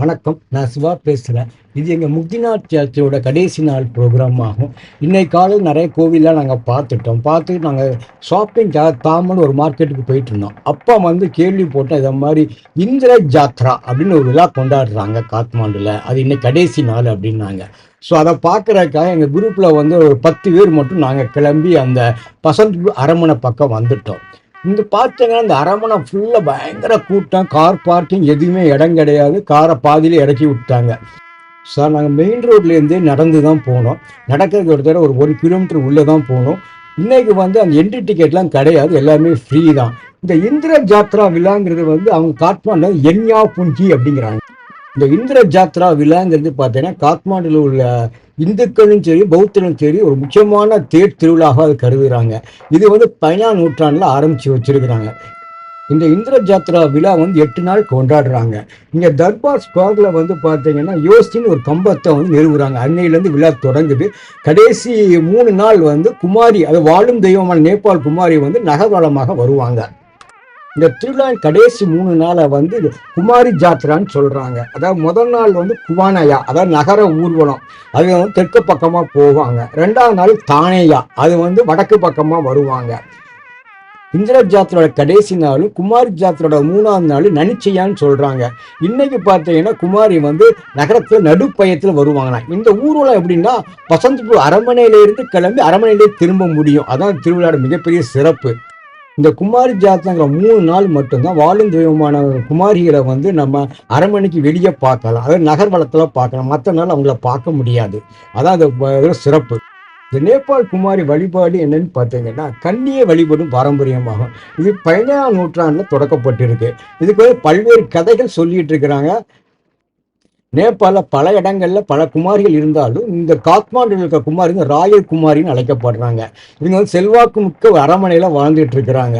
வணக்கம். நான் சிவா பேசுறேன். இது எங்க முக்திநாத் சர்ச்சோட கடைசி நாள் ப்ரோகிராம் ஆகும். இன்னைக்கு காலையில நெறைய கோவில்லாம் நாங்க பார்த்துட்டோம். பார்த்துட்டு நாங்க ஷாப்பிங்காக தாமன்னு ஒரு மார்க்கெட்டுக்கு போயிட்டுருந்தோம். அப்ப வந்து கேள்விப்பட்டோம், இத மாரி இந்திர ஜாத்ரா அப்படின்னு ஒரு விழா கொண்டாடுறாங்க காத்மாண்டுல. அது இன்னைக்கு கடைசி நாள் அப்படின்னாங்க. ஸோ அத பார்க்கறதுக்காக எங்க குரூப்ல வந்து ஒரு 10 பேர் மட்டும் நாங்க கிளம்பி அந்த பசந்த் அரண்மனை பக்கம் வந்துட்டோம். இந்த பார்த்தீங்கன்னா, இந்த அரண்மனை ஃபுல்லா பயங்கர கூட்டம். கார் பார்க்கிங் எதுவுமே இடம் கிடையாது. காரை பாதியிலே இறக்கி விட்டாங்க. சார், நாங்கள் மெயின் ரோட்லேருந்தே நடந்து தான் போனோம். நடக்கிறதுக்கு ஒரு தடவை ஒரு 1 கிலோமீட்டர் உள்ளே தான் போனோம். இன்னைக்கு வந்து அந்த என்ட்ரி டிக்கெட்லாம் கிடையாது. எல்லாமே ஃப்ரீ தான். இந்த இந்திர ஜாத்ரா விழாங்கிறது வந்து அவங்க காட்மாண்டு என்யா புஞ்சி அப்படிங்கிறாங்க. இந்த இந்திர ஜாத்ரா விழாங்கிறது பார்த்தீங்கன்னா, காத்மாண்டில் உள்ள இந்துக்களும் சரி, பௌத்தர்களும் சரி ஒரு முக்கியமான தேர் திருவிழாவாக அது கருதுகிறாங்க. இது வந்து 15ஆம் நூற்றாண்டில் ஆரம்பித்து வச்சிருக்கிறாங்க. இந்த இந்திர ஜாத்ரா விழா வந்து 8 நாள் கொண்டாடுறாங்க. இங்கே தர்பார் ஸ்கொயரில் வந்து பார்த்தீங்கன்னா, யோசின்னு ஒரு கம்பத்தை வந்து நிறுவுறாங்க. அன்னையிலேருந்து விழா தொடங்குது. கடைசி 3 நாள் வந்து குமாரி, அது வாழும் தெய்வமான நேபாள் குமாரி வந்து நகர்வலமாக வருவாங்க. இந்த திருவிழாவின் கடைசி 3 நாளை வந்து குமாரி ஜாத்ரான்னு சொல்றாங்க. அதாவது முதல் நாள் வந்து குவானயா, அதாவது நகர ஊர்வலம், அது வந்து தெற்கு பக்கமா போவாங்க. 2ஆவது நாள் தானேயா, அது வந்து வடக்கு பக்கமா வருவாங்க. இந்திர ஜாத்திரோட கடைசி நாளும் குமாரி ஜாத்திரோட 3ஆவது நாள் நனிச்சையான்னு சொல்றாங்க. இன்னைக்கு பார்த்தீங்கன்னா குமாரி வந்து நகரத்துல நடுப்பயத்துல வருவாங்கன்னா, இந்த ஊர்வலம் எப்படின்னா பசந்த்பூர் அரண்மனையிலிருந்து கிளம்பி அரண்மனையிலே திரும்ப முடியும். அதான் திருவிழாவோட மிகப்பெரிய சிறப்பு. இந்த குமாரி ஜாத்திரங்கிற 3 நாள் மட்டும்தான் வாழும் தெய்வமான குமாரிகளை வந்து நம்ம அரண்மனைக்கு வெளியே பார்க்கலாம். அதாவது நகர்வலத்தில் பார்க்கலாம். மற்ற நாள் அவங்கள பார்க்க முடியாது. அதான் அது சிறப்பு. இந்த நேபாள் குமாரி வழிபாடு என்னன்னு பார்த்தீங்கன்னா, கன்னியை வழிபடும் பாரம்பரியமாகும். இது 15ஆம் நூற்றாண்டில் தொடக்கப்பட்டிருக்கு. இதுக்கு வந்து பல்வேறு கதைகள் சொல்லிட்டு இருக்கிறாங்க. நேபாள பல இடங்கள்ல பல குமாரிகள் இருந்தாலும் இந்த காத்மாண்டில் இருக்க குமாரி ராயல் குமாரின்னு அழைக்கப்படுறாங்க. இவங்க வந்து செல்வாக்கு மிக்க அரண்மனையில வாழ்ந்துட்டு இருக்கிறாங்க.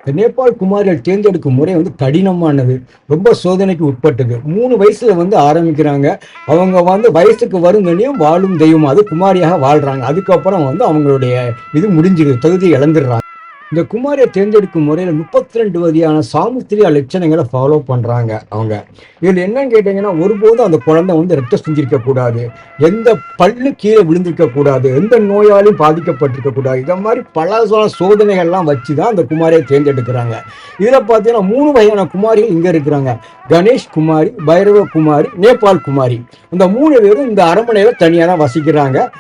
இந்த நேபாள் குமாரிகள் தேர்ந்தெடுக்கும் முறை வந்து கடினமானது, ரொம்ப சோதனைக்கு உட்பட்டது. 3 வயசுல வந்து ஆரம்பிக்கிறாங்க. அவங்க வந்து வயசுக்கு வருங்கனையும் வாழும் தெய்வம் அது குமாரியாக வாழ்றாங்க. அதுக்கப்புறம் வந்து அவங்களுடைய இது முடிஞ்சிருது, தகுதியை இழந்துடுறாங்க. இந்த குமாரியை தேர்ந்தெடுக்கும் முறையில் 32 வகையான சாமுத்திரியா லட்சணங்களை ஃபாலோ பண்ணுறாங்க அவங்க. இதில் என்னன்னு கேட்டிங்கன்னா, ஒருபோதும் அந்த குழந்தை வந்து ரத்தம் செஞ்சிருக்க கூடாது, எந்த பல்லு கீழே விழுந்திருக்க கூடாது, எந்த நோயாலையும் பாதிக்கப்பட்டிருக்க கூடாது. இதை மாதிரி பல சோதனைகள்லாம் வச்சு தான் அந்த குமாரியை தேர்ந்தெடுக்கிறாங்க. இதில் பார்த்தீங்கன்னா 3 வகையான குமாரிகள் இங்கே இருக்கிறாங்க. கணேஷ் குமாரி, பைரவ குமாரி, நேபாள் குமாரி. இந்த 3 பேரும் இந்த அரண்மனையில் தனியாக தான் வசிக்கிறாங்க.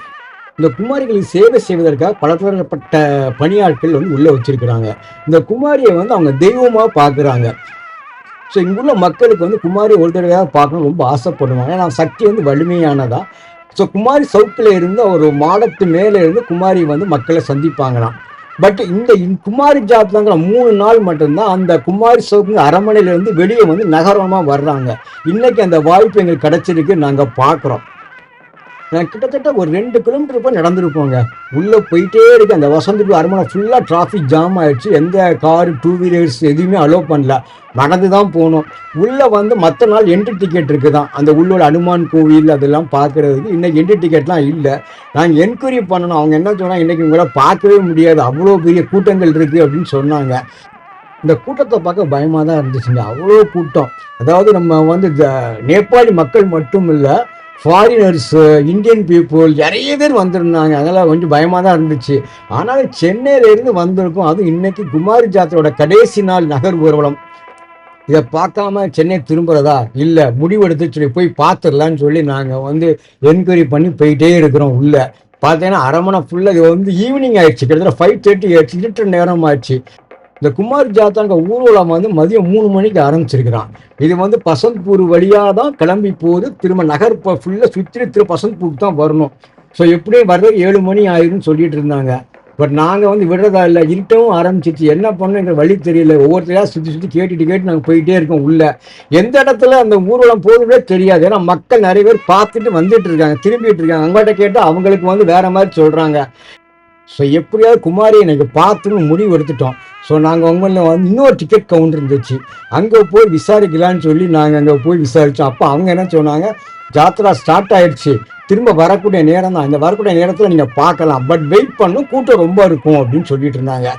இந்த குமாரிகளுக்கு சேவை செய்வதற்காக பலதரப்பட்ட பணியாட்கள் வந்து உள்ள வச்சிருக்கிறாங்க. இந்த குமாரியை வந்து அவங்க தெய்வமா பார்க்குறாங்க. ஸோ இங்குள்ள மக்களுக்கு வந்து குமாரி ஒரு தடவையாக பார்க்கணும் ரொம்ப ஆசைப்படுவாங்க. ஏன்னா சக்தி வந்து வலிமையானதா. ஸோ குமாரி சவுக்கில் இருந்து ஒரு மாடத்து மேலே இருந்து குமாரி வந்து மக்களை சந்திப்பாங்களாம். பட் இந்த குமாரி ஜாத்ராங்கிற 3 நாள் மட்டும்தான் அந்த குமாரி சவுக்கு அரண்மனையிலேருந்து வெளியே வந்து நகரமாக வர்றாங்க. இன்னைக்கு அந்த வாய்ப்பு எங்களுக்கு கிடைச்சிருக்கு, நாங்கள் பார்க்குறோம். நான் கிட்டத்தட்ட ஒரு 2 கிலோமீட்டர் போய் நடந்துருப்போங்க. உள்ளே போயிட்டே இருக்கு. அந்த வசந்தபுரம் அரண்மனை ஃபுல்லாக டிராஃபிக் ஜாம் ஆயிடுச்சு. எந்த காரு, 2 வீலர்ஸ் எதுவுமே அலோவ் பண்ணல. நடந்து தான் போகணும். உள்ளே வந்து மற்ற நாள் என்ட்ரி டிக்கெட் இருக்குதான். அந்த உள்ளோட அனுமான் கோவில் அதெல்லாம் பார்க்கறதுக்கு இன்னைக்கு என்ட்ரி டிக்கெட்லாம் இல்லை. நாங்கள் என்கொயரி பண்ணணும். அவங்க என்ன சொன்னாங்க, இன்னைக்கு உங்களை பார்க்கவே முடியாது, அவ்வளோ பெரிய கூட்டங்கள் இருக்குது அப்படின்னு சொன்னாங்க. இந்த கூட்டத்தை பார்க்க பயமாக தான் இருந்துச்சுங்க. அவ்வளோ கூட்டம். அதாவது நம்ம வந்து நேபாளி மக்கள் மட்டும் இல்லை, ஃபாரினர்ஸ், இந்தியன் பீப்புள் நிறைய பேர் வந்திருந்தாங்க. அதெல்லாம் கொஞ்சம் பயமாக தான் இருந்துச்சு. ஆனாலும் சென்னையிலேருந்து வந்திருக்கோம். அதுவும் இன்னைக்கு குமாரி ஜாத்திரோட கடைசி நாள் நகர் ஊர்வலம். இதை பார்க்காம சென்னை திரும்புறதா இல்லை, முடிவெடுத்து சொல்லி போய் பார்த்துடலான்னு சொல்லி நாங்கள் வந்து என்கொயரி பண்ணி போயிட்டே இருக்கிறோம். உள்ள பார்த்தீங்கன்னா அரண்மனை ஃபுல்லாக இது வந்து ஈவினிங் ஆயிடுச்சு. கிட்டத்தட்ட 5:30 ஆயிடுச்சு. இருட்டு நேரம் ஆயிடுச்சு. இந்த குமார் ஜாத்தாங்க ஊர்வலம் வந்து மதியம் 3 மணிக்கு ஆரம்பிச்சிருக்கிறான். இது வந்து பசந்த்பூர் வழியாக தான் கிளம்பி போகுது. திரும்ப நகர் ஃபுல்லாக சுற்றி பசந்த்பூருக்கு தான் வரணும். ஸோ எப்படியும் வர்றது 7 மணி ஆயிருன்னு சொல்லிட்டு இருந்தாங்க. பட் நாங்கள் வந்து விடுறதா இல்லை. இருட்டவும் ஆரம்பிச்சிச்சு. என்ன பண்ணணும் எங்களுக்கு வழி தெரியல. ஒவ்வொருத்தரையா சுற்றி கேட்டு நாங்கள் போயிட்டே இருக்கோம். உள்ள எந்த இடத்துல அந்த ஊர்வலம் போகுதுன்னே தெரியாது. ஏன்னா மக்கள் நிறைய பேர் பார்த்துட்டு வந்துட்டு இருக்காங்க, திரும்பிட்டு இருக்காங்க. அவங்கள்ட்ட கேட்டால் அவங்களுக்கு வந்து வேற மாதிரி சொல்கிறாங்க. ஸோ எப்படியாவது குமாரி எனக்கு பார்த்துன்னு முடிவு எடுத்துட்டோம். ஸோ நாங்கள் உங்களில் வந்து இன்னொரு டிக்கெட் கவுண்டர் இருந்துச்சு, அங்கே போய் விசாரிக்கலான்னு சொல்லி நாங்கள் அங்கே போய் விசாரித்தோம். அப்போ அவங்க என்ன சொன்னாங்க, ஜாத்ரா ஸ்டார்ட் ஆயிடுச்சு, திரும்ப வரக்கூடிய நேரம் தான், இந்த வரக்கூடிய நேரத்தில் நீங்கள் பார்க்கலாம், பட் வெயிட் பண்ணும், கூட்டம் ரொம்ப இருக்கும் அப்படின்னு சொல்லிட்டு இருந்தாங்க.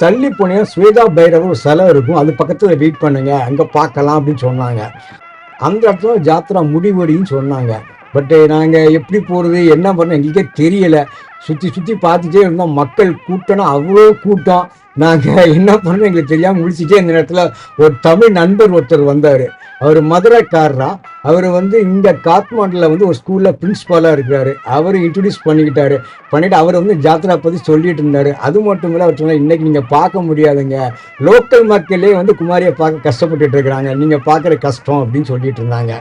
தள்ளி போனீங்கன்னா ஸ்வேதா பைரவர் ஒரு சிலை இருக்கும், அது பக்கத்தில் வெயிட் பண்ணுங்க, அங்கே பார்க்கலாம் அப்படின்னு சொன்னாங்க. அந்த இடத்துல ஜாத்ரா முடிவடைன்னு சொன்னாங்க. பட் நாங்கள் எப்படி போகிறது என்ன பண்ண எங்களுக்கே தெரியலை. சுற்றி சுற்றி பார்த்துட்டே இருந்தோம். மக்கள் கூட்டம்னா அவ்வளோ கூட்டம். நாங்கள் என்ன பண்ணோம் எங்களுக்கு தெரியாமல் முடிச்சுட்டே இந்த நேரத்தில் ஒரு தமிழ் நண்பர் ஒருத்தர் வந்தார். அவர் மதுரைக்காரரா. அவர் வந்து இந்த காத்மாண்டில் வந்து ஒரு ஸ்கூலில் பிரின்ஸ்பாலாக இருக்கிறாரு. அவர் இன்ட்ரடியூஸ் பண்ணிவிட்டு அவர் வந்து ஜாத்ரா பற்றி சொல்லிட்டு இருந்தார். அது மட்டும் இல்லை, அவர் சொன்னார் இன்றைக்கி நீங்கள் பார்க்க முடியாதுங்க, லோக்கல் மக்களே வந்து குமாரியை பார்க்க கஷ்டப்பட்டுட்டு இருக்கிறாங்க, நீங்கள் பார்க்குற கஷ்டம் அப்படின்னு சொல்லிட்டு இருந்தாங்க.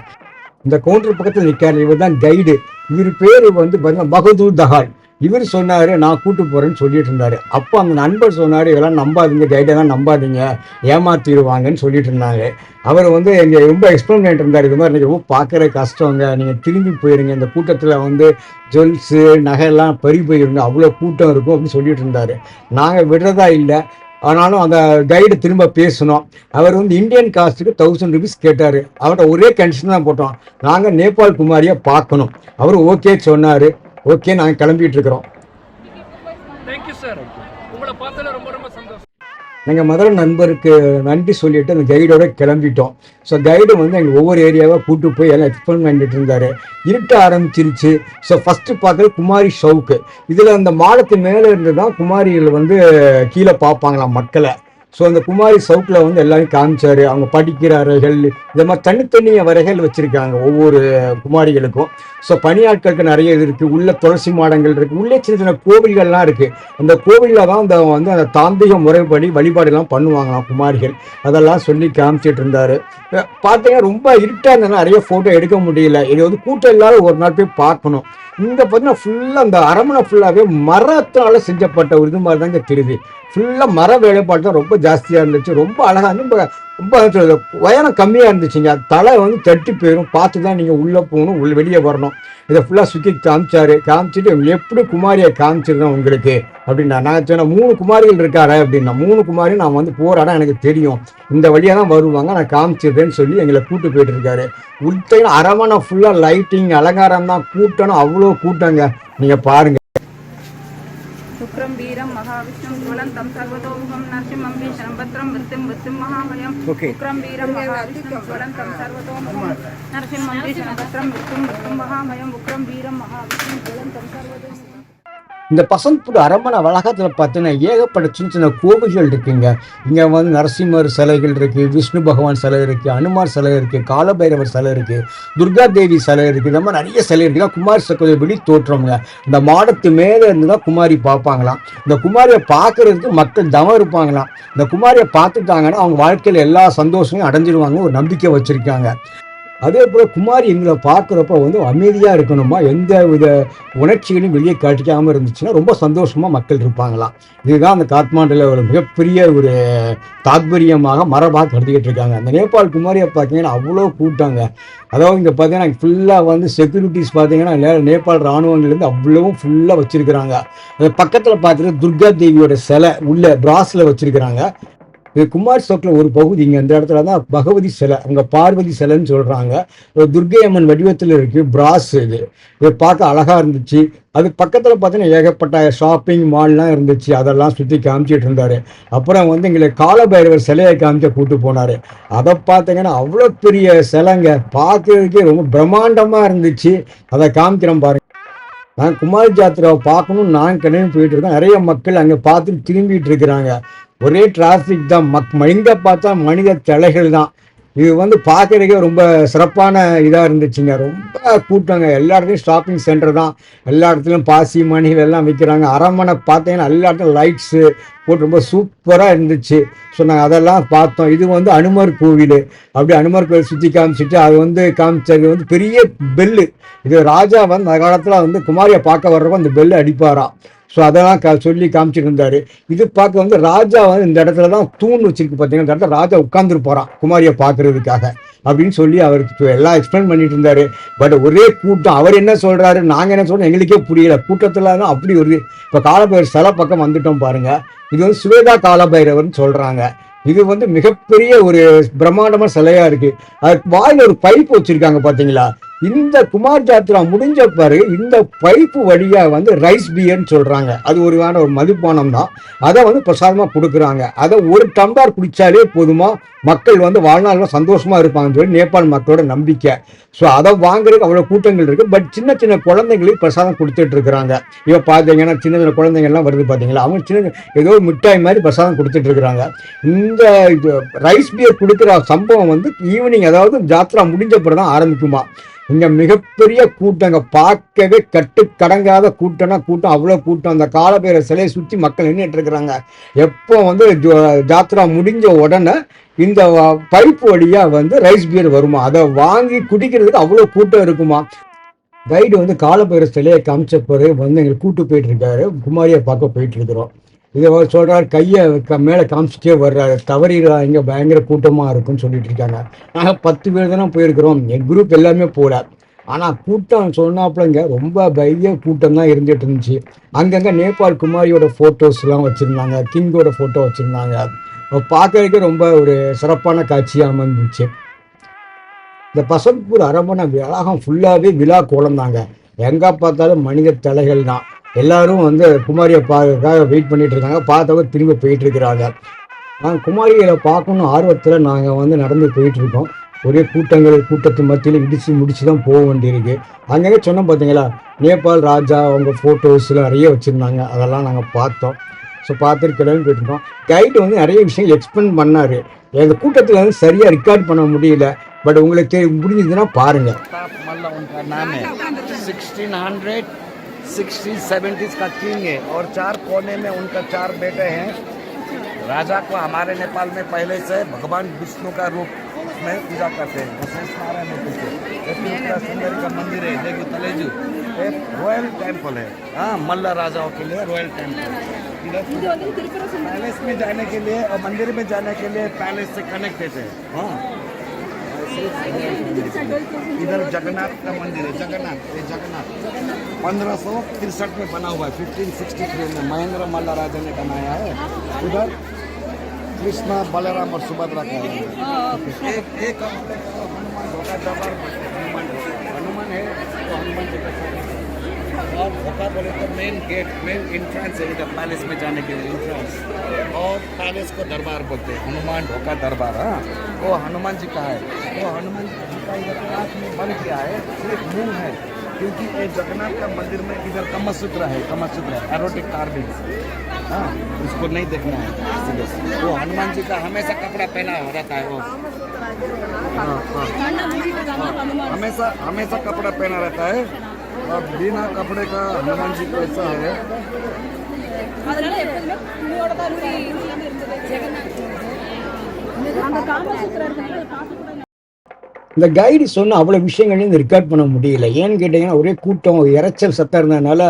இந்த கவுண்டர் பக்கத்தில் நிற்காரு, இவர் தான் கைடு. இவர் பேர் வந்து பார்த்தீங்கன்னா பகதூர் தஹால். இவர் சொன்னார் நான் கூட்டு போகிறேன்னு சொல்லிட்டு இருந்தார். அப்போ அந்த நண்பர் சொன்னார் இதெல்லாம் நம்பாதீங்க, கைடெல்லாம் நம்பாதீங்க, ஏமாற்றிடுவாங்கன்னு சொல்லிட்டு இருந்தாங்க. அவர் வந்து எங்கள் ரொம்ப எக்ஸ்பிளைன் பண்ணிட்டு இருந்தார். இது மாதிரி நீங்கள் ரொம்ப பார்க்குற கஷ்டங்க, நீங்கள் திரும்பி போயிருங்க, இந்த கூட்டத்தில் வந்து ஜுவல்ஸு நகையெல்லாம் பறி போயிருங்க, அவ்வளோ கூட்டம் இருக்கும் அப்படின்னு சொல்லிட்டு இருந்தார். நாங்கள் விடுறதா இல்லை. ஆனாலும் அந்த கைடு திரும்ப பேசணும். அவர் வந்து இந்தியன் காஸ்ட்டுக்கு 1000 rupees கேட்டார். அவர்கிட்ட ஒரே கண்டிஷன் தான் போட்டோம், நாங்கள் நேபாள் குமாரியை பார்க்கணும். அவர் ஓகே சொன்னார். ஓகே, நாங்கள் கிளம்பிட்டு இருக்கிறோம். தேங்க்யூ சார், உங்களை பார்த்ததுல ரொம்ப ரொம்ப சந்தோஷம். நாங்கள் முதல்ல நண்பருக்கு நன்றி சொல்லிட்டு அந்த கைடோட கிளம்பிட்டோம். ஸோ கைடு வந்து எங்களுக்கு ஒவ்வொரு ஏரியாவாக கூட்டு போய் எல்லாம் எக்ஸ்பிளைன் பண்ணிட்டு இருந்தார். இருட்ட ஆரம்பிச்சிருச்சு. ஸோ ஃபஸ்ட்டு பார்க்குறது குமாரி ஷவுக்கு. இதில் அந்த மாடத்து மேலே இருந்து தான் குமாரிகள் வந்து கீழே பார்ப்பாங்களாம் மக்களை. ஸோ அந்த குமாரி சவுக்கில் வந்து எல்லாரும் காமிச்சார். அவங்க படிக்கிற அறைகள், இந்த மாதிரி தனித்தனி வரைகள் வச்சுருக்காங்க ஒவ்வொரு குமாரிகளுக்கும். ஸோ பணியாட்களுக்கு நிறைய இது இருக்குது. உள்ள துளசி மாடங்கள் இருக்குது, உள்ளே சின்ன சின்ன கோவில்கள்லாம் இருக்குது. அந்த கோவிலில் தான் அந்த தாந்திக முறைப்படி வழிபாடுலாம் பண்ணுவாங்களாம் குமாரிகள். அதெல்லாம் சொல்லி காமிச்சிட்டு இருந்தார். பார்த்தீங்கன்னா ரொம்ப இருட்டாக இருந்தாலும் நிறைய ஃபோட்டோ எடுக்க முடியல. இது வந்து கூட்டம் இல்லாத ஒரு நாள் போய் பார்க்கணும். இங்கே பார்த்தீங்கன்னா ஃபுல்லாக அந்த அரமனை ஃபுல்லாகவே மரத்தினால செஞ்சப்பட்ட ஒரு இது மாதிரி தாங்க தெரியுது. ஃபுல்லாக மர வேலைப்பாடு தான் ரொம்ப ஜாஸ்தியாக இருந்துச்சு. ரொம்ப அழகாக இருந்து ரொம்ப உயரம் கம்மியாக இருந்துச்சுங்க. தலை வந்து தட்டி போயிடும். பார்த்து தான் நீங்கள் உள்ளே போகணும், வெளியே வரணும். இதை ஃபுல்லாக சுற்றி காமிச்சிட்டு எப்படி குமாரியை காமிச்சிருந்தேன் உங்களுக்கு அப்படின்னா. நான் சொன்னேன் 3 குமாரிகள் இருக்காரு அப்படின்னா. 3 குமாரி நான் வந்து போகிற இடம் எனக்கு தெரியும், இந்த வழியாக தான் வருவாங்க, நான் காமிச்சிடுறேன்னு சொல்லி எங்களை கூட்டு போயிட்டு இருக்காரு. உள்டையில் அரமனை ஃபுல்லாக லைட்டிங் அலங்காரம் தான். கூட்டணும் அவ்வளோ கூட்டங்க, நீங்கள் பாருங்க. शुक्रं वीरं महाविष्णुं ज्वलन्तं सर्वतोमुखं नरसिंहं भीषणं भद्रं मृत्युं महाभयं शुक्रं वीरं महाविष्णुं ज्वलन्तं सर्वतोमुखं नरसिंहं भीषणं भद्रं मृत्युं महाभयं शुक्रं वीरं महाविष्णुं ज्वलन्तं सर्वतोमुखं. இந்த பசந்த்பூர் அரண்மனை வளாகத்தில் பார்த்தீங்கன்னா ஏகப்பட்ட சின்ன சின்ன கோவில்கள் இருக்குங்க. இங்கே வந்து நரசிம்மர் சிலைகள் இருக்குது, விஷ்ணு பகவான் சிலை இருக்குது, அனுமார் சிலை இருக்குது, காலபைரவர் சிலை இருக்குது, துர்கா தேவி சிலை இருக்குது. இந்த மாதிரி நிறைய சிலை இருக்குன்னா குமாரி சக்கரை வெளி தோற்றம்ங்க. இந்த மாடத்து மேலே இருந்து தான் குமாரி பார்ப்பாங்களாம். இந்த குமாரியை பார்க்கறதுக்கு மக்கள் தவம் இருப்பாங்களாம். இந்த குமாரியை பார்த்துட்டாங்கன்னா அவங்க வாழ்க்கையில் எல்லா சந்தோஷமும் அடைஞ்சிருவாங்க ஒரு நம்பிக்கை வச்சுருக்காங்க. அதே போல் குமாரி எங்களை பார்க்குறப்ப வந்து அமைதியாக இருக்கணுமா, எந்த வித உணர்ச்சிகளையும் வெளியே காட்டிக்காமல் இருந்துச்சுன்னா ரொம்ப சந்தோஷமாக மக்கள் இருப்பாங்களாம். இதுதான் அந்த காத்மாண்டில் ஒரு மிகப்பெரிய ஒரு தாத்பரியமாக மரபாக கருதிக்கிட்டு இருக்காங்க. அந்த நேபாள் குமாரியை பார்த்தீங்கன்னா அவ்வளோ கூட்டாங்க. அதாவது இங்கே பார்த்தீங்கன்னா ஃபுல்லாக வந்து செக்யூரிட்டிஸ் பார்த்தீங்கன்னா நேபாள் இராணுவங்கள்லேருந்து அவ்வளவும் ஃபுல்லாக வச்சுருக்கிறாங்க. அது பக்கத்தில் பார்த்துட்டு துர்கா தேவியோட சிலை உள்ள பிராஸில் வச்சுருக்கிறாங்க. இது குமார் சோக்கில் ஒரு பகுதி. இங்கே அந்த இடத்துல தான் பகவதி சிலை, அங்கே பார்வதி சிலைன்னு சொல்கிறாங்க. துர்கை அம்மன் வடிவத்தில் இருக்குது, பிராஸ். இது பார்க்க அழகாக இருந்துச்சு. அது பக்கத்தில் பார்த்தீங்கன்னா ஏகப்பட்ட ஷாப்பிங் மால்லாம் இருந்துச்சு. அதெல்லாம் சுற்றி காமிச்சிட்டு இருந்தார். அப்புறம் வந்து எங்களை காலபைரவர் சிலையை காமிக்க கூப்பிட்டு போனார். அதை பார்த்தீங்கன்னா அவ்வளோ பெரிய சிலைங்க, பார்க்கறதுக்கே ரொம்ப பிரம்மாண்டமாக இருந்துச்சு. அதை காமிக்கிறோம் பாருங்க. நான் குமாரி ஜாத்திராவை பார்க்கணும்னு நான் கிளம்பி போயிட்டு இருக்கேன். நிறைய மக்கள் அங்கே பார்த்துட்டு திரும்பிட்டு இருக்கிறாங்க. ஒரே டிராஃபிக் தான். எங்கே பார்த்தா மனித தலைகள் தான். இது வந்து பார்க்கறதுக்கே ரொம்ப சிறப்பான இதாக இருந்துச்சுங்க. ரொம்ப கூட்டங்க. எல்லா இடத்துலையும் ஷாப்பிங் சென்டர் தான். எல்லா இடத்துலையும் பாசி மணிகள் எல்லாம் விற்கிறாங்க. அரண்மனை பார்த்தீங்கன்னா எல்லா இடத்துலையும் லைட்ஸு போட்டு ரொம்ப சூப்பராக இருந்துச்சு. ஸோ நாங்கள் அதெல்லாம் பார்த்தோம். இது வந்து அனுமர் கோவில். அப்படி அனுமர் கோவில் சுற்றி காமிச்சிட்டு அது வந்து காமிச்சது வந்து பெரிய பெல்லு. இது ராஜா வந்து அந்த காலத்தில் வந்து குமாரியை பார்க்க வர்றப்போ அந்த பெல்லு அடிப்பாராம். ஸோ அதெல்லாம் சொல்லி காமிச்சிட்டு இருந்தார். இது பார்க்க வந்து ராஜா வந்து இந்த இடத்துல தான் தூண் வச்சிருக்கு பார்த்தீங்கன்னா, இந்த இடத்துல ராஜா உட்காந்துருப்பாரான் குமாரியை பார்க்கறதுக்காக அப்படின்னு சொல்லி அவருக்கு எல்லாம் எக்ஸ்பிளைன் பண்ணிட்டு இருந்தார். பட் ஒரே கூட்டம். அவர் என்ன சொல்கிறாரு, நாங்கள் என்ன சொல்கிறோம் எங்களுக்கே புரியல. கூட்டத்தில் தான் அப்படி ஒரு இப்போ காலபைரவர் சிலை பக்கம் வந்துட்டோம் பாருங்க. இது வந்து சுவேதா காலபைரவர்னு சொல்கிறாங்க. இது வந்து மிகப்பெரிய ஒரு பிரம்மாண்டமான சிலையாக இருக்குது. அதுக்கு வாயில் ஒரு பைப் வச்சுருக்காங்க பார்த்தீங்களா. இந்த குமார் ஜாத்ரா முடிஞ்ச பிறகு இந்த பைப்பு வழியாக வந்து ரைஸ் பியர்னு சொல்கிறாங்க. அது ஒரு மதுபானம் தான். அதை வந்து பிரசாதமாக கொடுக்குறாங்க. அதை ஒரு டம்ளர் குடித்தாலே போதுமா மக்கள் வந்து வாழ்நாளில் சந்தோஷமாக இருப்பாங்கன்னு சொல்லி நேபாள் மக்களோட நம்பிக்கை. ஸோ அதை வாங்குறதுக்கு அவ்வளோ கூட்டங்கள் இருக்குது. பட் சின்ன சின்ன குழந்தைங்களுக்கு பிரசாதம் கொடுத்துட்டு இருக்கிறாங்க. இப்போ பார்த்தீங்கன்னா சின்ன சின்ன குழந்தைங்கள்லாம் வருது பார்த்தீங்களா, அவங்க சின்ன ஏதோ மிட்டாய் மாதிரி பிரசாதம் கொடுத்துட்டு இருக்கிறாங்க. இந்த ரைஸ் பியர் கொடுக்குற சம்பவம் வந்து ஈவினிங், அதாவது ஜாத்ரா முடிஞ்ச பிறகு தான் ஆரம்பிக்குமா. இங்கே மிகப்பெரிய கூட்டங்க, பார்க்கவே கட்டுக்கடங்காத கூட்டம், அவ்வளோ கூட்டம். அந்த காலபைர சிலையை சுற்றி மக்கள் நின்றுட்டு இருக்கிறாங்க. எப்போ வந்து ஜாத்ரா முடிஞ்ச உடனே இந்த பைப்பு வழியாக வந்து ரைஸ் பியர் வருமா, அதை வாங்கி குடிக்கிறதுக்கு அவ்வளோ கூட்டம் இருக்குமா. கைடு வந்து காலபைர சிலையை காமிச்ச பிறகு வந்து எங்களுக்கு கூட்டு போயிட்டு இருக்காரு. குமாரியை பார்க்க போயிட்டு இருக்கிறோம். இதை சொல்கிறார், கையை மேலே காமிச்சிட்டே வர்றாரு. தவறிடுறாங்க, பயங்கர கூட்டமாக இருக்குன்னு சொல்லிட்டு இருக்காங்க. நாங்கள் 10 பேர் தானே போயிருக்கிறோம், என் குரூப் எல்லாமே போகல. ஆனால் கூட்டம் சொன்னாப்புலங்க ரொம்ப பெரிய கூட்டம் தான் இருந்துகிட்டு இருந்துச்சு. அங்கங்கே நேபாள் குமாரியோட ஃபோட்டோஸ்லாம் வச்சுருந்தாங்க, கிங்கோட ஃபோட்டோ வச்சுருந்தாங்க. பார்க்கறதுக்கு ரொம்ப ஒரு சிறப்பான காட்சியாக அமைந்துச்சு. இந்த பசந்த்பூர் அரண்மனை வளாகம் ஃபுல்லாகவே விழா கோலம் தாங்க. எங்கே பார்த்தாலும் மனித தலைகள் தான். எல்லாரும் வந்து குமாரியை பார்க்கறதுக்காக வெயிட் பண்ணிட்டு இருக்காங்க. பார்த்தவங்க திரும்ப போயிட்டு இருக்கிறாங்க. நாங்கள் குமாரிகளை பார்க்கணும் ஆர்வத்தில் நாங்கள் வந்து நடந்து போயிட்டு இருக்கோம். ஒரே கூட்டத்து மத்தியில் இடித்து முடிச்சு தான் போக வேண்டியிருக்கு. அங்கங்கே சொன்னோம் பார்த்தீங்களா, நேபாள் ராஜா அவங்க ஃபோட்டோஸ்லாம் நிறைய வச்சுருந்தாங்க. அதெல்லாம் நாங்கள் பார்த்தோம். ஸோ பார்த்துட்டு கிளம்பி போயிட்டுருக்கோம். கைடு வந்து நிறைய விஷயம் எக்ஸ்பிளைன் பண்ணார். அந்த கூட்டத்தில் வந்து சரியாக ரெக்கார்ட் பண்ண முடியல. பட் உங்களுக்கு முடிஞ்சதுன்னா பாருங்கள். 1660s का किंग है और 4 कोने में उनका 4 बेटे हैं। राजा को हमारे नेपाल में पहले से भगवान विष्णु का रूप में पूजा करते हैं। सुंदरी का मंदिर है, देखो तलेजू एक रॉयल टेम्पल है। हाँ, मल्ल राजाओं के लिए रॉयल टेम्पल। इधर पैलेस में जाने के लिए और मंदिर में जाने के लिए पैलेस से कनेक्टेड है। हाँ, इधर जगन्नाथ का मंदिर है। जगन्नाथ 1563 में बना हुआ है। 1563 में महेंद्र मल्ल राजा ने बनाया है। उधर कृष्ण, बलराम और सुभद्रा का है। एक हनुमान है तो हनुमान जी का और धोखा बोले तो मेन गेट, मेन इंट्रेंस है इधर पैलेस में जाने के लिए इंट्रेंस। और पैलेस को दरबार बोलते हैं, हनुमान ढोका दरबार। हाँ, वो हनुमान जी का है। तो हनुमान जी का इधर आँख में बन गया है, सिर्फ मुंह है, क्योंकि ये जगन्नाथ का मंदिर में इधर कमसूत्र है, एरोटिक कार्विंग। हाँ, उसको नहीं देखना है। वो हनुमान जी का हमेशा कपड़ा पहना रहता है। वो हमेशा कपड़ा पहना रहता है और बिना कपड़े का हनुमान जी को ऐसा है। இந்த கைடு சொன்ன அவ்வளோ விஷயங்களையும் இந்த ரெக்கார்ட் பண்ண முடியல. ஏன்னு கேட்டிங்கன்னா ஒரே கூட்டம், இறைச்சல் சத்தம் இருந்ததுனால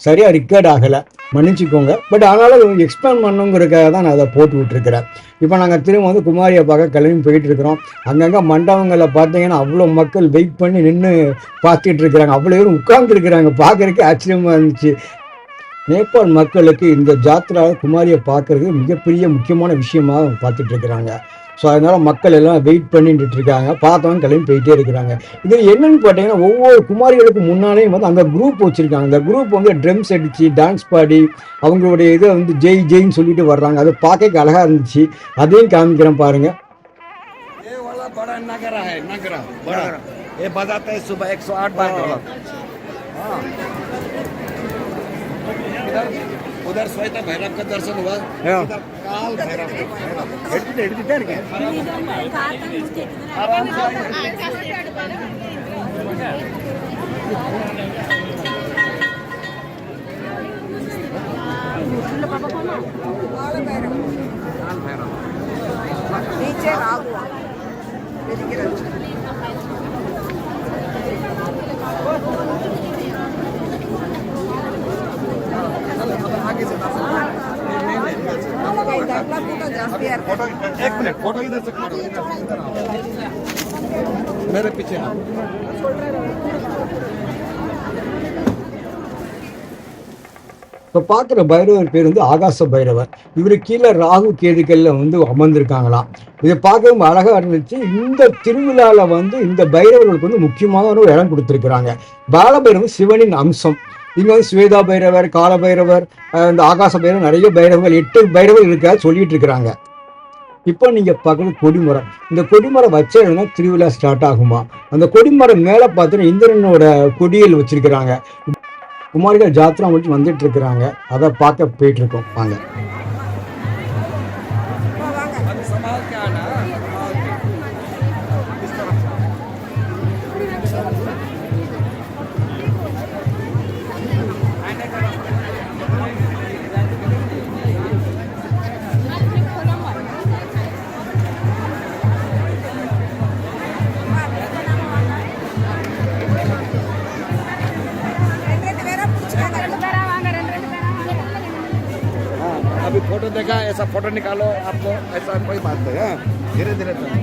சரியாக ரெக்கார்ட் ஆகலை, மன்னிச்சிக்கோங்க. பட் ஆனாலும் எக்ஸ்பிளைன் பண்ணுங்கிறதுக்காக தான் நான் அதை போட்டு விட்டுருக்கிறேன். இப்போ நாங்கள் திரும்ப வந்து குமாரியை பார்க்க கிளம்பி போயிட்டு இருக்கிறோம். அங்கங்கே மண்டபங்களில் பார்த்தீங்கன்னா அவ்வளோ மக்கள் வெயிட் பண்ணி நின்று பார்த்துட்டு இருக்கிறாங்க. அவ்வளோ பேரும் உட்கார்ந்துருக்கிறாங்க. பார்க்குறதுக்கு ஆச்சரியமாக இருந்துச்சு. நேபாள் மக்களுக்கு இந்த ஜாத்ரா குமாரியை பார்க்குறது மிகப்பெரிய முக்கியமான விஷயமாக பார்த்துட்டு இருக்கிறாங்க. ஸோ அதனால் மக்கள் எல்லாம் வெயிட் பண்ணிட்டு இருக்காங்க. பார்த்தவங்க கிளம்பி போயிட்டே இருக்கிறாங்க. இது என்னன்னு பார்த்தீங்கன்னா ஒவ்வொரு குமாரிகளுக்கு முன்னாலேயும் வந்து அந்த குரூப் வச்சுருக்காங்க. அந்த குரூப் வந்து ட்ரம்ஸ் அடித்து டான்ஸ் பாடி அவங்களுடைய இதை வந்து ஜெய் ஜெயின்னு சொல்லிட்டு வர்றாங்க. அது பார்க்க அழகாக இருந்துச்சு. அதையும் காமிக்கிறேன் பாருங்கள். उधर श्वेता भैरव का दर्शन हुआ। काल भैरव नीचे एक मिनट, फोटो इधर से करो, मेरे पीछे आओ। இப்போ பார்க்குற பைரவர் பேர் வந்து ஆகாச பைரவர். இவர் கீழே ராகு கேதுக்கள்ல வந்து அமர்ந்திருக்காங்களாம். இதை பார்க்கவும் அழகாக இருந்துச்சு. இந்த திருவிழாவில் வந்து இந்த பைரவர்களுக்கு வந்து முக்கியமான ஒரு இடம் கொடுத்துருக்குறாங்க. பாலபைரவர் சிவனின் அம்சம். இங்கே வந்து ஸ்வேதா பைரவர், கால பைரவர், இந்த ஆகாச பைரவர், நிறைய பைரவர்கள் 8 பைரவர் இருக்கா சொல்லிட்டு இருக்கிறாங்க. இப்போ நீங்கள் பார்க்குறது கொடிமரம். இந்த கொடிமரம் வச்சா திருவிழா ஸ்டார்ட் ஆகுமா? அந்த கொடிமரம் மேலே பார்த்தீங்கன்னா இந்திரனோட கொடியல் வச்சிருக்கிறாங்க. குமாரிகள் ஜாத்திரா முடிச்சு வந்துட்டு இருக்கிறாங்க. அதை பார்க்க போயிட்டு இருக்கோம். வாங்க. अभी फोटो देखा, ऐसा फोटो निकालो आपको, ऐसा कोई बात नहीं है, धीरे धीरे चलो.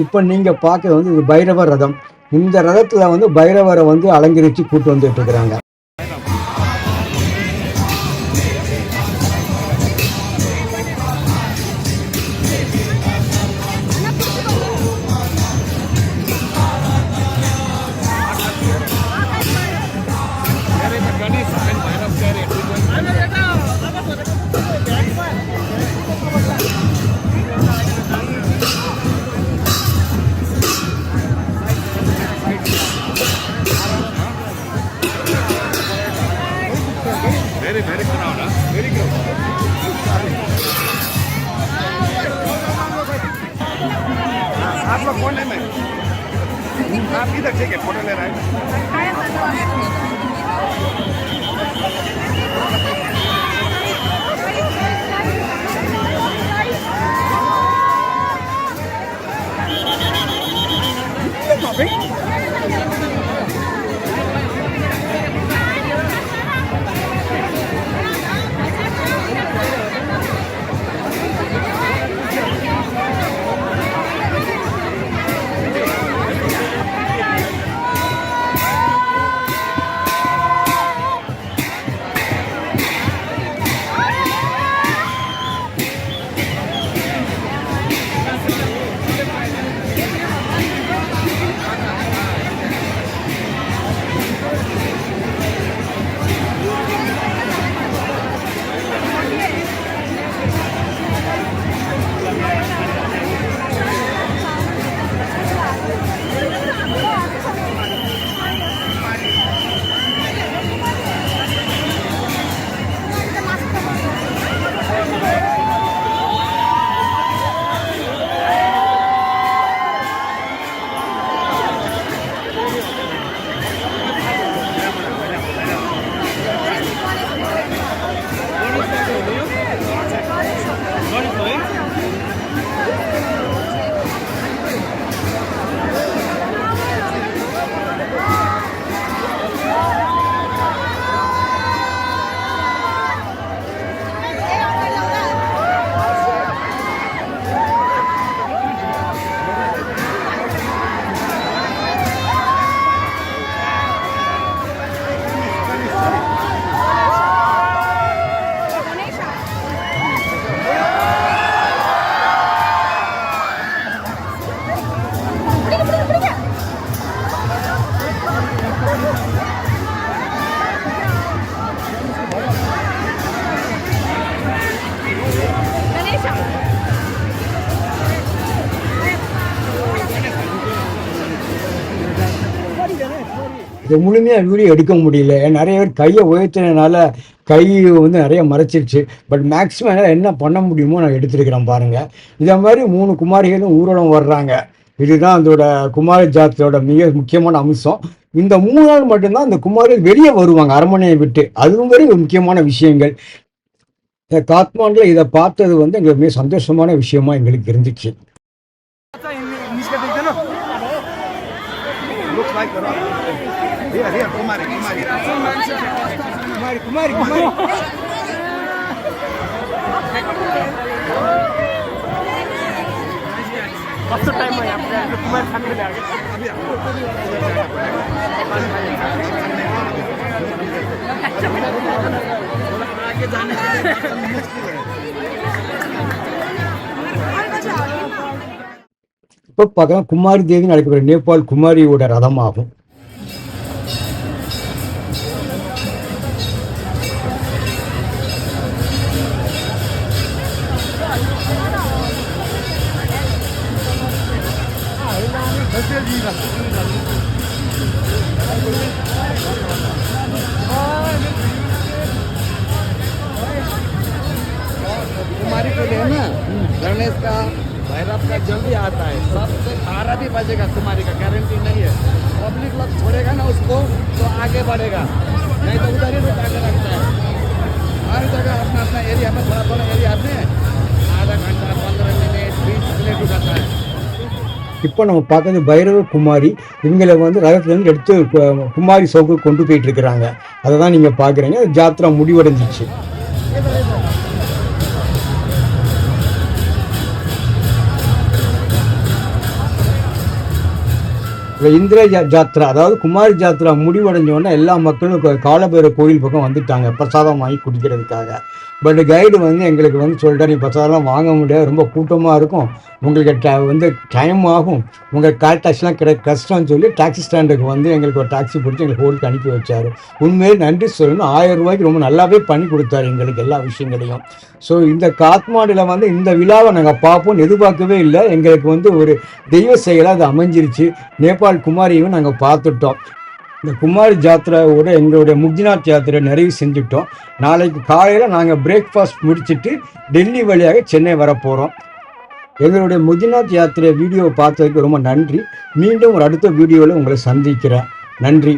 இப்போ நீங்கள் பார்க்குறது வந்து இது பைரவர் ரதம். இந்த ரதத்தில் வந்து பைரவரை வந்து அலங்கரித்து கூட்டு வந்துட்டு இருக்கிறாங்க. Very crowd, huh? Very crowd. आप लोग कौन है मैं? आप इधर ठीक है फोटो ले रहा है. இதை முழுமையாக வீடியோ எடுக்க முடியல. நிறைய பேர் கையை உயர்த்தினால கை வந்து நிறைய மறைச்சிருச்சு. பட் மேக்ஸிமம் என்னால் என்ன பண்ண முடியுமோ நான் எடுத்துருக்கிறேன் பாருங்கள். இதை மாதிரி 3 குமாரிகளும் ஊர்வலம் வர்றாங்க. இதுதான் அதோட குமாரி ஜாத்தியோட மிக முக்கியமான அம்சம். இந்த 3 நாள் மட்டும்தான் அந்த குமாரிகள் வெளியே வருவாங்க அரண்மனையை விட்டு. அதுவும் வரை ஒரு முக்கியமான விஷயங்கள். காத்மாண்டில் இதை பார்த்தது வந்து எங்களுக்கு மிக சந்தோஷமான விஷயமா எங்களுக்கு இருந்துச்சு. Looks like a rock. Here, Kumari. First time है यहाँ पे कुमार खान में आगे जाने के लिए मुश्किल है. இப்போ பார்க்கலாம் குமாரி தேவின்னு அழைக்கப்படுற நேபாள் குமாரியோட ரதமாகும். कुमारी को लिए ना गणेश का भैरव का जल्दी आता है. सबसे 12 भी बजेगा कुमारी का गारंटी नहीं है. पब्लिक लोग छोड़ेगा ना उसको तो आगे बढ़ेगा, नहीं तो उधर ही रुका के रखता है. हर जगह अपना अपना एरिया में थोड़ा एरिया में आधा घंटा 15 मिनट 20 मिनट रुकाता है. இப்போ நம்ம பார்க்கறது பைரவ குமாரி. இவங்களை வந்து ரதத்துலேருந்து எடுத்து குமாரி சோக்கு கொண்டு போயிட்டு இருக்கிறாங்க. அதை தான் நீங்கள் பார்க்குறீங்க. ஜாத்ரா முடிவடைஞ்சிச்சு. இந்திர ஜாத்ரா, அதாவது குமாரி ஜாத்ரா முடிவடைஞ்சோடனே எல்லா மக்களும் காலபைரவர் கோயில் பக்கம் வந்துட்டாங்க பிரசாதம் வாங்கி குடிக்கிறதுக்காக. பட் கைடு வந்து எங்களுக்கு வந்து சொல்லிட்டார், நீ பிரசாதம்லாம் வாங்க முடியாது, ரொம்ப கூட்டமாக இருக்கும், உங்களுக்கு வந்து டைம் ஆகும், உங்கள் கால் டாக்ஸிலாம் கஷ்டம்னு சொல்லி டாக்ஸி ஸ்டாண்டுக்கு வந்து எங்களுக்கு ஒரு டாக்ஸி பிடிச்சி எங்களுக்கு ஹோட்டலுக்கு அனுப்பி வச்சார். உண்மையிலே நன்றி சொல்லணும். 1000 ரூபாய்க்கு ரொம்ப நல்லாவே பண்ணி கொடுத்தாரு எங்களுக்கு எல்லா விஷயங்களையும். ஸோ இந்த காத்மாண்டில் வந்து இந்த விழாவை நாங்கள் பார்ப்போம்னு எதிர்பார்க்கவே இல்லை. எங்களுக்கு வந்து ஒரு தெய்வ செயலாக அது அமைஞ்சிருச்சு. நேபாள் குமாரியையும் நாங்கள் பார்த்துட்டோம். இந்த குமாரி ஜாத்திராவோட எங்களுடைய முக்திநாத் யாத்திரை நிறைவு செஞ்சுட்டோம். நாளைக்கு காலையில் நாங்கள் பிரேக்ஃபாஸ்ட் முடிச்சுட்டு டெல்லி வழியாக சென்னை வரப்போகிறோம். எங்களுடைய முக்திநாத் யாத்திரை வீடியோவை பார்த்ததுக்கு ரொம்ப நன்றி. மீண்டும் ஒரு அடுத்த வீடியோவில் உங்களை சந்திக்கிறேன். நன்றி.